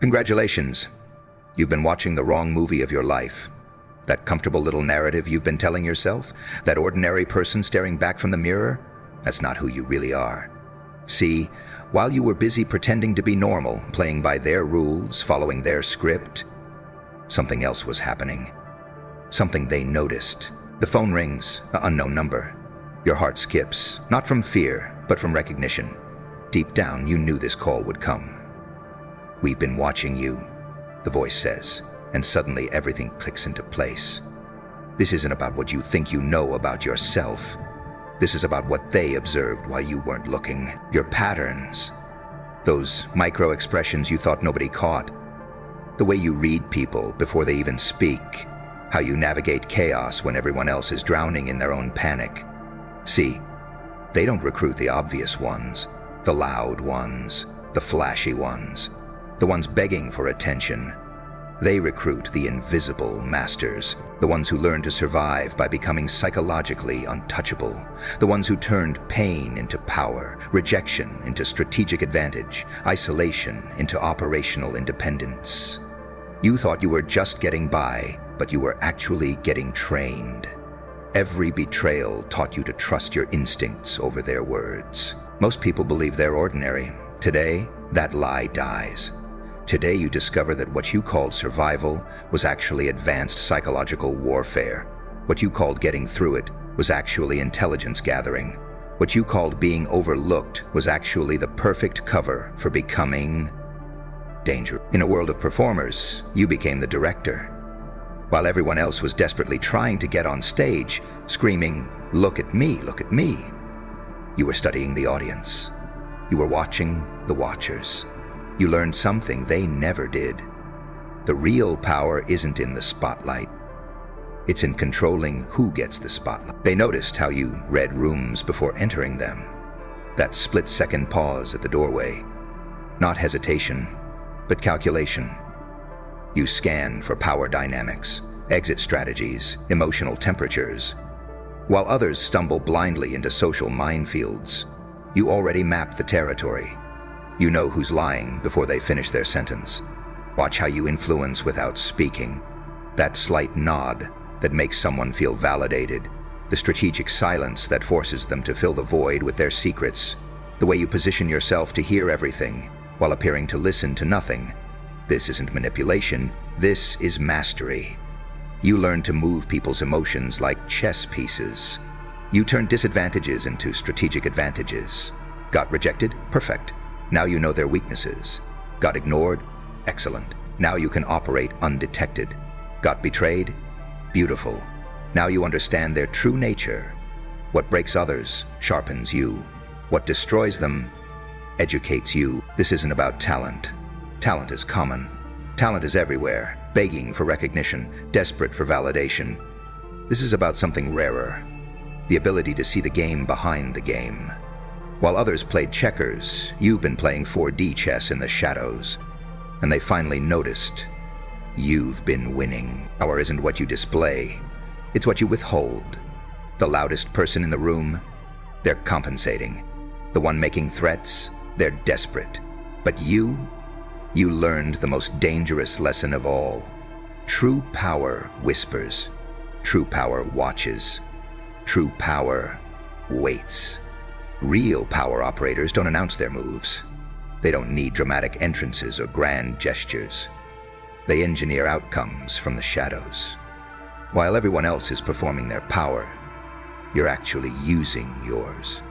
Congratulations. You've been watching the wrong movie of your life. That comfortable little narrative you've been telling yourself, that ordinary person staring back from the mirror, that's not who you really are. See, while you were busy pretending to be normal, playing by their rules, following their script, something else was happening. Something they noticed. The phone rings, an unknown number. Your heart skips, not from fear, but from recognition. Deep down, you knew this call would come. "We've been watching you," the voice says, and suddenly everything clicks into place. This isn't about what you think you know about yourself. This is about what they observed while you weren't looking. Your patterns. Those micro-expressions you thought nobody caught. The way you read people before they even speak. How you navigate chaos when everyone else is drowning in their own panic. See, they don't recruit the obvious ones, the loud ones, the flashy ones, the ones begging for attention. They recruit the invisible masters, the ones who learn to survive by becoming psychologically untouchable, the ones who turned pain into power, rejection into strategic advantage, isolation into operational independence. You thought you were just getting by, but you were actually getting trained. Every betrayal taught you to trust your instincts over their words. Most people believe they're ordinary. Today, that lie dies. Today you discover that what you called survival was actually advanced psychological warfare. What you called getting through it was actually intelligence gathering. What you called being overlooked was actually the perfect cover for becoming danger. In a world of performers, you became the director. While everyone else was desperately trying to get on stage, screaming, "Look at me, look at me," you were studying the audience. You were watching the watchers. You learned something they never did. The real power isn't in the spotlight. It's in controlling who gets the spotlight. They noticed how you read rooms before entering them. That split-second pause at the doorway. Not hesitation, but calculation. You scan for power dynamics, exit strategies, emotional temperatures. While others stumble blindly into social minefields, you already map the territory. You know who's lying before they finish their sentence. Watch how you influence without speaking. That slight nod that makes someone feel validated. The strategic silence that forces them to fill the void with their secrets. The way you position yourself to hear everything while appearing to listen to nothing. This isn't manipulation, this is mastery. You learn to move people's emotions like chess pieces. You turn disadvantages into strategic advantages. Got rejected? Perfect. Now you know their weaknesses. Got ignored? Excellent. Now you can operate undetected. Got betrayed? Beautiful. Now you understand their true nature. What breaks others sharpens you. What destroys them educates you. This isn't about talent. Talent is common. Talent is everywhere, begging for recognition, desperate for validation. This is about something rarer. The ability to see the game behind the game. While others played checkers, you've been playing 4D chess in the shadows. And they finally noticed. You've been winning. Power isn't what you display, it's what you withhold. The loudest person in the room, they're compensating. The one making threats, they're desperate. But you learned the most dangerous lesson of all. True power whispers. True power watches. True power waits. Real power operators don't announce their moves. They don't need dramatic entrances or grand gestures. They engineer outcomes from the shadows. While everyone else is performing their power, you're actually using yours.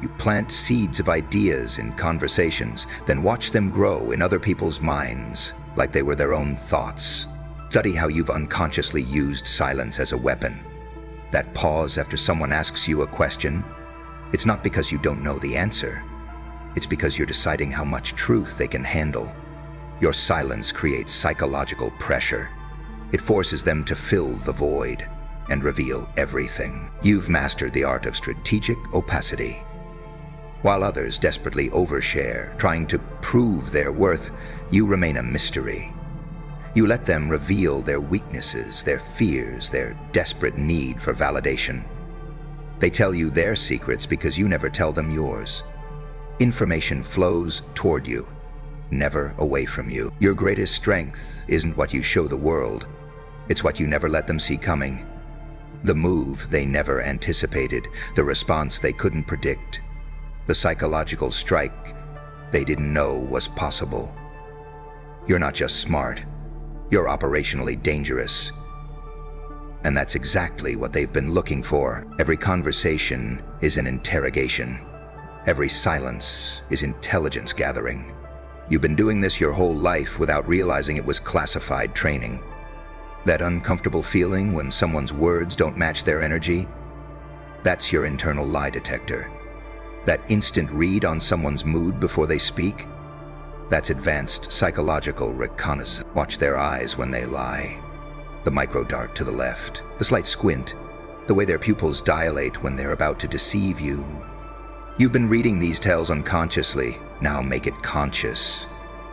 You plant seeds of ideas in conversations, then watch them grow in other people's minds like they were their own thoughts. Study how you've unconsciously used silence as a weapon. That pause after someone asks you a question, it's not because you don't know the answer. It's because you're deciding how much truth they can handle. Your silence creates psychological pressure. It forces them to fill the void and reveal everything. You've mastered the art of strategic opacity. While others desperately overshare, trying to prove their worth, you remain a mystery. You let them reveal their weaknesses, their fears, their desperate need for validation. They tell you their secrets because you never tell them yours. Information flows toward you. never away from you. Your greatest strength isn't what you show the world. It's what you never let them see coming. The move they never anticipated, the response they couldn't predict, the psychological strike they didn't know was possible. You're not just smart, you're operationally dangerous. And that's exactly what they've been looking for. Every conversation is an interrogation. Every silence is intelligence gathering. You've been doing this your whole life without realizing it was classified training. That uncomfortable feeling when someone's words don't match their energy, that's your internal lie detector. That instant read on someone's mood before they speak, that's advanced psychological reconnaissance. Watch their eyes when they lie. The micro-dart to the left, the slight squint, the way their pupils dilate when they're about to deceive you. You've been reading these tales unconsciously, now make it conscious.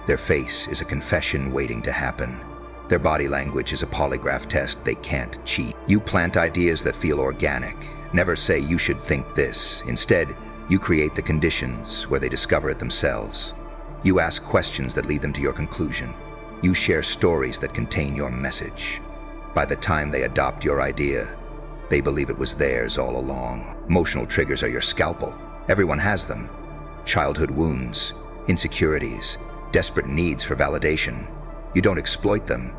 Their face is a confession waiting to happen. Their body language is a polygraph test they can't cheat. You plant ideas that feel organic. Never say you should think this. Instead, you create the conditions where they discover it themselves. You ask questions that lead them to your conclusion. You share stories that contain your message. By the time they adopt your idea, they believe it was theirs all along. Emotional triggers are your scalpel. Everyone has them. Childhood wounds, insecurities, desperate needs for validation. You don't exploit them.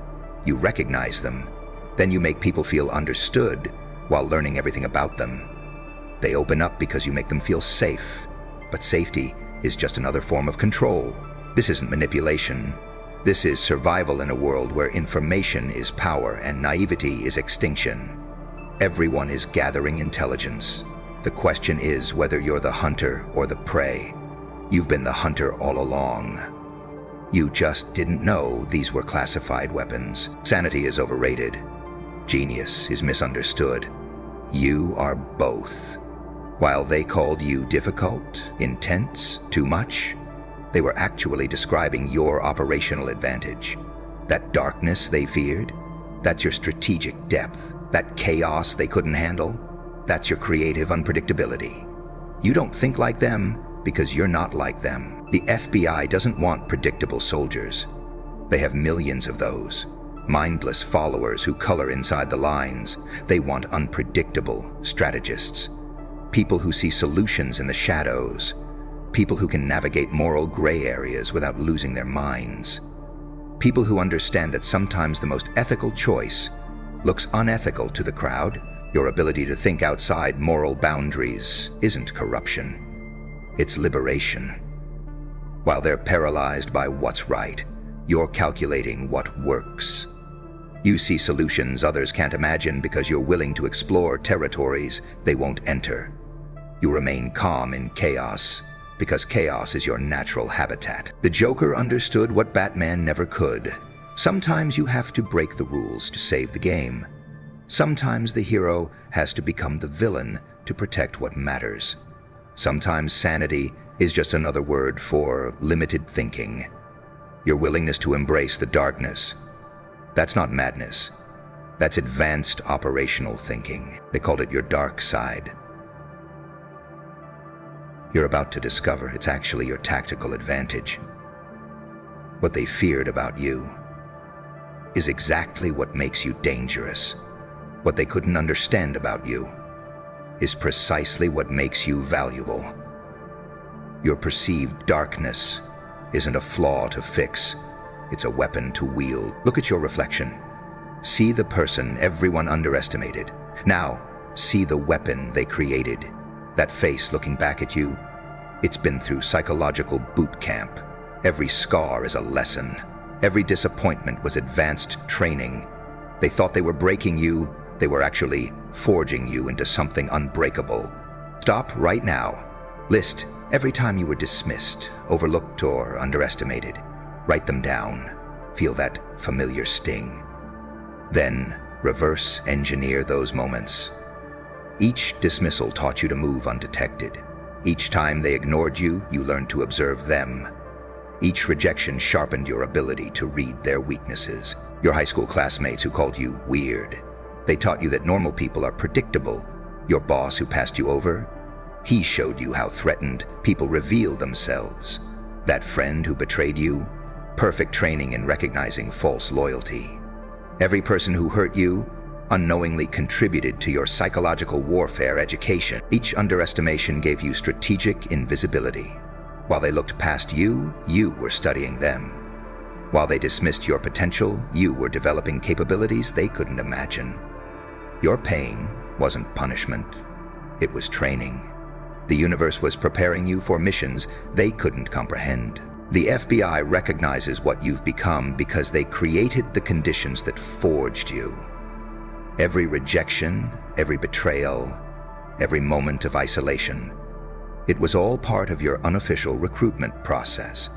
You recognize them. Then you make people feel understood while learning everything about them. They open up because you make them feel safe. But safety is just another form of control. This isn't manipulation. This is survival in a world where information is power and naivety is extinction. Everyone is gathering intelligence. The question is whether you're the hunter or the prey. You've been the hunter all along. You just didn't know these were classified weapons. Sanity is overrated. Genius is misunderstood. You are both. While they called you difficult, intense, too much, they were actually describing your operational advantage. That darkness they feared, that's your strategic depth. That chaos they couldn't handle, that's your creative unpredictability. You don't think like them because you're not like them. The FBI doesn't want predictable soldiers. They have millions of those. Mindless followers who color inside the lines. They want unpredictable strategists. People who see solutions in the shadows. People who can navigate moral gray areas without losing their minds. People who understand that sometimes the most ethical choice looks unethical to the crowd. Your ability to think outside moral boundaries isn't corruption. It's liberation. While they're paralyzed by what's right, you're calculating what works. You see solutions others can't imagine because you're willing to explore territories they won't enter. You remain calm in chaos because chaos is your natural habitat. The Joker understood what Batman never could. Sometimes you have to break the rules to save the game. Sometimes the hero has to become the villain to protect what matters. Sometimes sanity is just another word for limited thinking. Your willingness to embrace the darkness. That's not madness. That's advanced operational thinking. They called it your dark side. You're about to discover it's actually your tactical advantage. What they feared about you is exactly what makes you dangerous. What they couldn't understand about you is precisely what makes you valuable. Your perceived darkness isn't a flaw to fix, it's a weapon to wield. Look at your reflection. See the person everyone underestimated. Now, see the weapon they created. That face looking back at you, it's been through psychological boot camp. Every scar is a lesson. Every disappointment was advanced training. They thought they were breaking you, they were actually forging you into something unbreakable. Stop right now. List every time you were dismissed, overlooked, or underestimated. Write them down. Feel that familiar sting. Then reverse engineer those moments. Each dismissal taught you to move undetected. Each time they ignored you, you learned to observe them. Each rejection sharpened your ability to read their weaknesses. Your high school classmates who called you weird. They taught you that normal people are predictable. Your boss who passed you over, he showed you how threatened people reveal themselves. That friend who betrayed you? Perfect training in recognizing false loyalty. Every person who hurt you unknowingly contributed to your psychological warfare education. Each underestimation gave you strategic invisibility. While they looked past you, you were studying them. While they dismissed your potential, you were developing capabilities they couldn't imagine. Your pain wasn't punishment, it was training. The universe was preparing you for missions they couldn't comprehend. The FBI recognizes what you've become because they created the conditions that forged you. Every rejection, every betrayal, every moment of isolation, it was all part of your unofficial recruitment process.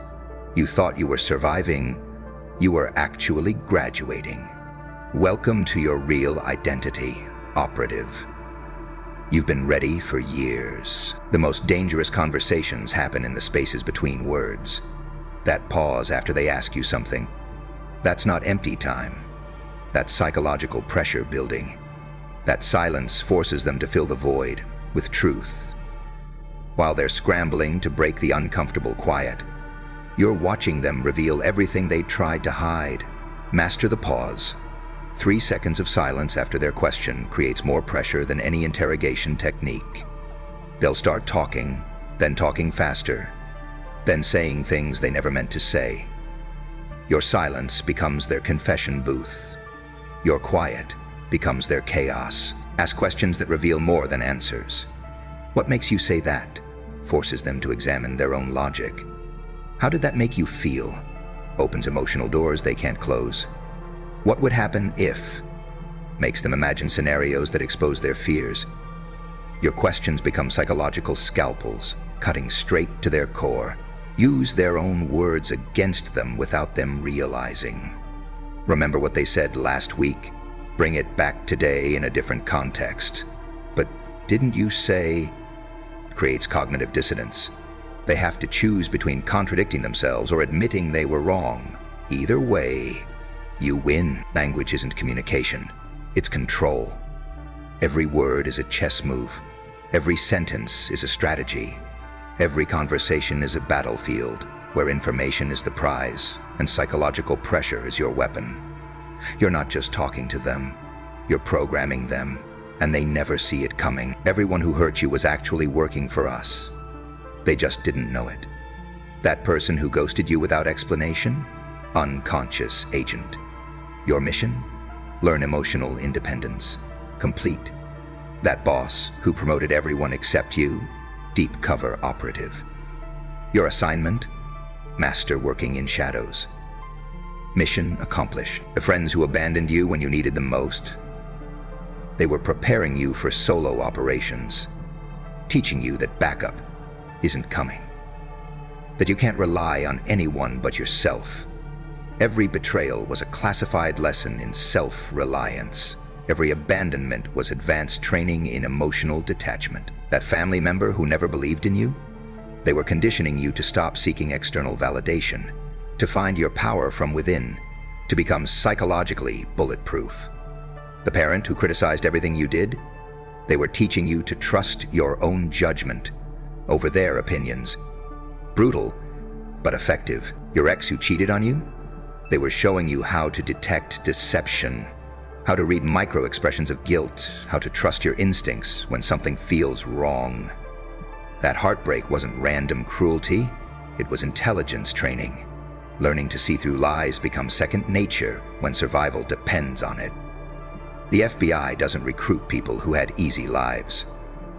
You thought you were surviving, you were actually graduating. Welcome to your real identity, operative. You've been ready for years. The most dangerous conversations happen in the spaces between words. That pause after they ask you something, that's not empty time. That's psychological pressure building. That silence forces them to fill the void with truth. While they're scrambling to break the uncomfortable quiet, you're watching them reveal everything they tried to hide. Master the pause. 3 seconds of silence after their question creates more pressure than any interrogation technique. They'll start talking, then talking faster, then saying things they never meant to say. Your silence becomes their confession booth. Your quiet becomes their chaos. Ask questions that reveal more than answers. What makes you say that? Forces them to examine their own logic. How did that make you feel? Opens emotional doors they can't close. What would happen if? Makes them imagine scenarios that expose their fears. Your questions become psychological scalpels, cutting straight to their core. Use their own words against them without them realizing. Remember what they said last week? Bring it back today in a different context. But didn't you say? Creates cognitive dissonance. They have to choose between contradicting themselves or admitting they were wrong. Either way, you win. Language isn't communication, it's control. Every word is a chess move. Every sentence is a strategy. Every conversation is a battlefield where information is the prize and psychological pressure is your weapon. You're not just talking to them, you're programming them, and they never see it coming. Everyone who hurt you was actually working for us. They just didn't know it. That person who ghosted you without explanation? Unconscious agent. Your mission? Learn emotional independence. Complete. That boss who promoted everyone except you? Deep cover operative. Your assignment? Master working in shadows. Mission accomplished. The friends who abandoned you when you needed them most? They were preparing you for solo operations, teaching you that backup isn't coming, that you can't rely on anyone but yourself. Every betrayal was a classified lesson in self-reliance. Every abandonment was advanced training in emotional detachment. That family member who never believed in you? They were conditioning you to stop seeking external validation, to find your power from within, to become psychologically bulletproof. The parent who criticized everything you did? They were teaching you to trust your own judgment over their opinions. Brutal, but effective. Your ex who cheated on you? They were showing you how to detect deception, how to read micro-expressions of guilt, how to trust your instincts when something feels wrong. That heartbreak wasn't random cruelty, it was intelligence training. Learning to see through lies becomes second nature when survival depends on it. The FBI doesn't recruit people who had easy lives.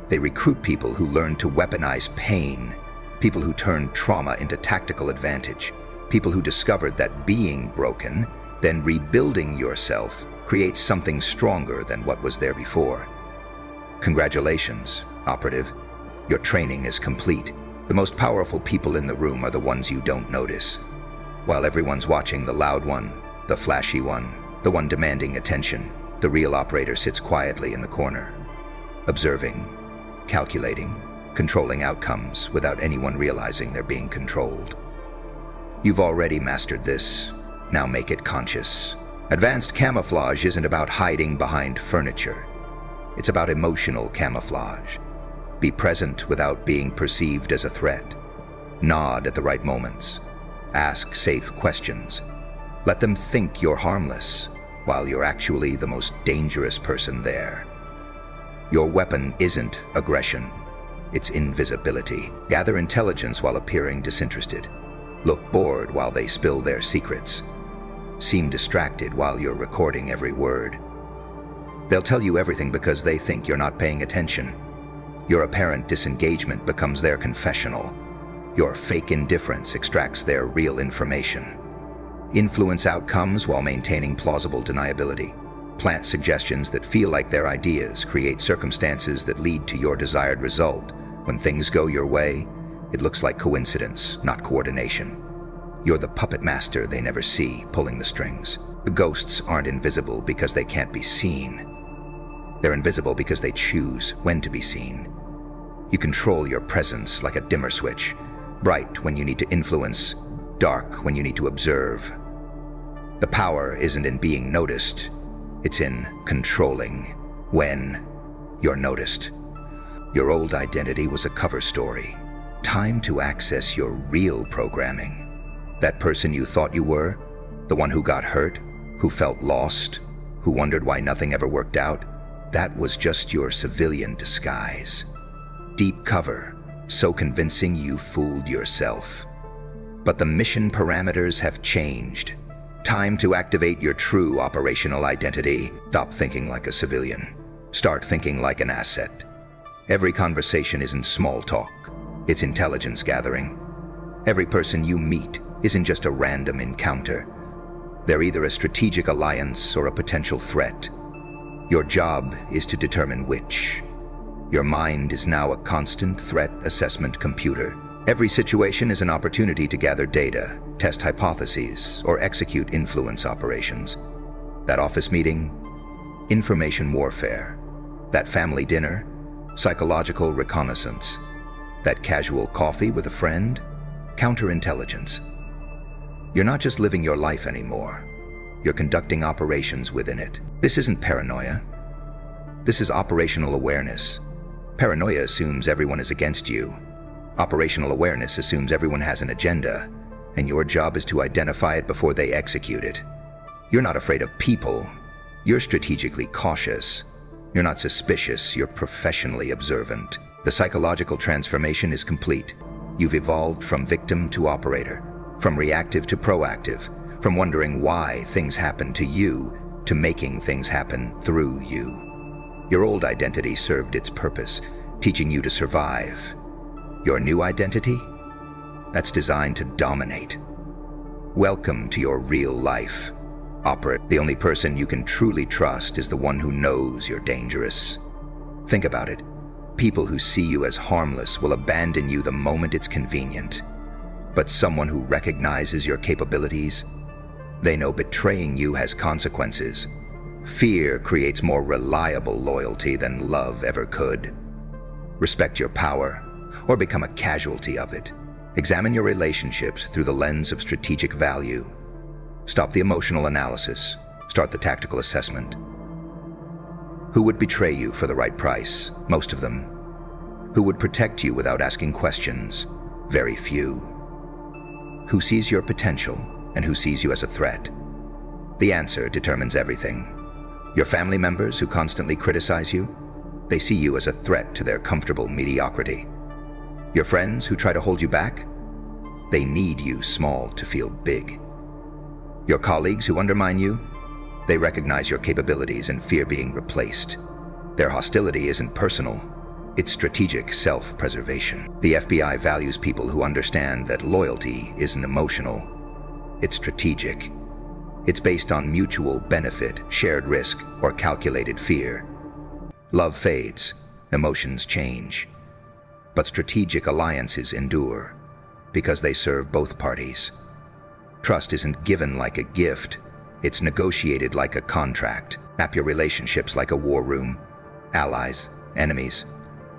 They recruit people who learn to weaponize pain, people who turn trauma into tactical advantage, people who discovered that being broken, then rebuilding yourself, creates something stronger than what was there before. Congratulations, operative. Your training is complete. The most powerful people in the room are the ones you don't notice. While everyone's watching the loud one, the flashy one, the one demanding attention, the real operator sits quietly in the corner, observing, calculating, controlling outcomes without anyone realizing they're being controlled. You've already mastered this. Now make it conscious. Advanced camouflage isn't about hiding behind furniture. It's about emotional camouflage. Be present without being perceived as a threat. Nod at the right moments. Ask safe questions. Let them think you're harmless, while you're actually the most dangerous person there. Your weapon isn't aggression. It's invisibility. Gather intelligence while appearing disinterested. Look bored while they spill their secrets. Seem distracted while you're recording every word. They'll tell you everything because they think you're not paying attention. Your apparent disengagement becomes their confessional. Your fake indifference extracts their real information. Influence outcomes while maintaining plausible deniability. Plant suggestions that feel like their ideas, create circumstances that lead to your desired result. When things go your way, it looks like coincidence, not coordination. You're the puppet master they never see, pulling the strings. The ghosts aren't invisible because they can't be seen. They're invisible because they choose when to be seen. You control your presence like a dimmer switch, bright when you need to influence, dark when you need to observe. The power isn't in being noticed, it's in controlling when you're noticed. Your old identity was a cover story. Time to access your real programming. That person you thought you were, the one who got hurt, who felt lost, who wondered why nothing ever worked out, that was just your civilian disguise. Deep cover, so convincing you fooled yourself. But the mission parameters have changed. Time to activate your true operational identity. Stop thinking like a civilian. Start thinking like an asset. Every conversation isn't small talk. It's intelligence gathering. Every person you meet isn't just a random encounter. They're either a strategic alliance or a potential threat. Your job is to determine which. Your mind is now a constant threat assessment computer. Every situation is an opportunity to gather data, test hypotheses, or execute influence operations. That office meeting, information warfare. That family dinner, psychological reconnaissance. That casual coffee with a friend, counterintelligence. You're not just living your life anymore. You're conducting operations within it. This isn't paranoia. This is operational awareness. Paranoia assumes everyone is against you. Operational awareness assumes everyone has an agenda, and your job is to identify it before they execute it. You're not afraid of people. You're strategically cautious. You're not suspicious, you're professionally observant. The psychological transformation is complete. You've evolved from victim to operator, from reactive to proactive, from wondering why things happen to you to making things happen through you. Your old identity served its purpose, teaching you to survive. Your new identity? That's designed to dominate. Welcome to your real life. The only person you can truly trust is the one who knows you're dangerous. Think about it. People who see you as harmless will abandon you the moment it's convenient. But someone who recognizes your capabilities, they know betraying you has consequences. Fear creates more reliable loyalty than love ever could. Respect your power, or become a casualty of it. Examine your relationships through the lens of strategic value. Stop the emotional analysis. Start the tactical assessment. Who would betray you for the right price? Most of them. Who would protect you without asking questions? Very few. Who sees your potential and who sees you as a threat? The answer determines everything. Your family members who constantly criticize you, they see you as a threat to their comfortable mediocrity. Your friends who try to hold you back, they need you small to feel big. Your colleagues who undermine you, they recognize your capabilities and fear being replaced. Their hostility isn't personal, it's strategic self-preservation. The FBI values people who understand that loyalty isn't emotional, it's strategic. It's based on mutual benefit, shared risk, or calculated fear. Love fades, emotions change. But strategic alliances endure because they serve both parties. Trust isn't given like a gift, it's negotiated like a contract. Map your relationships like a war room. Allies, enemies,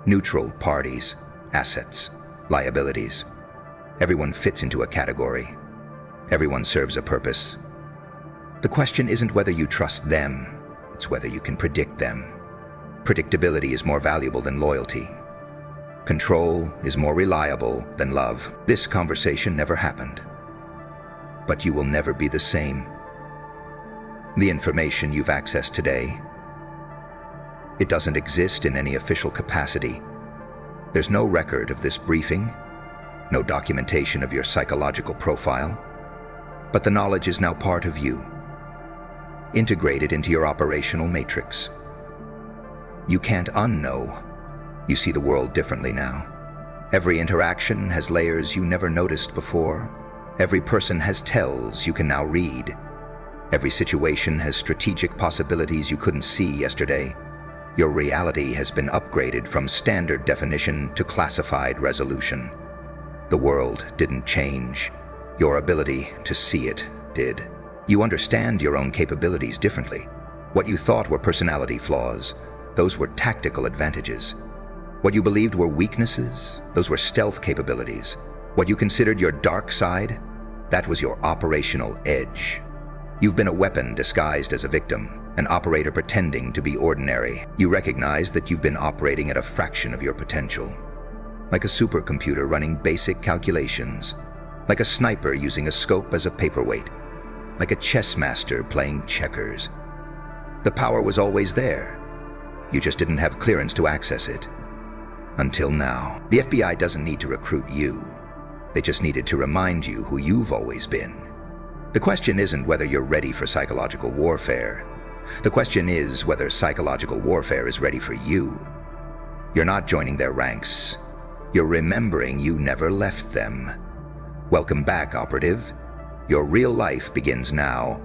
neutral parties, assets, liabilities. Everyone fits into a category. Everyone serves a purpose. The question isn't whether you trust them, it's whether you can predict them. Predictability is more valuable than loyalty. Control is more reliable than love. This conversation never happened. But you will never be the same. The information you've accessed today, it doesn't exist in any official capacity. There's no record of this briefing, no documentation of your psychological profile, but the knowledge is now part of you, integrated into your operational matrix. You can't unknow. You see the world differently now. Every interaction has layers you never noticed before. Every person has tells you can now read. Every situation has strategic possibilities you couldn't see yesterday. Your reality has been upgraded from standard definition to classified resolution. The world didn't change. Your ability to see it did. You understand your own capabilities differently. What you thought were personality flaws, those were tactical advantages. What you believed were weaknesses, those were stealth capabilities. What you considered your dark side, that was your operational edge. You've been a weapon disguised as a victim, an operator pretending to be ordinary. You recognize that you've been operating at a fraction of your potential. Like a supercomputer running basic calculations. Like a sniper using a scope as a paperweight. Like a chess master playing checkers. The power was always there. You just didn't have clearance to access it. Until now. The FBI doesn't need to recruit you. They just needed to remind you who you've always been. The question isn't whether you're ready for psychological warfare. The question is whether psychological warfare is ready for you. You're not joining their ranks. You're remembering you never left them. Welcome back, operative. Your real life begins now.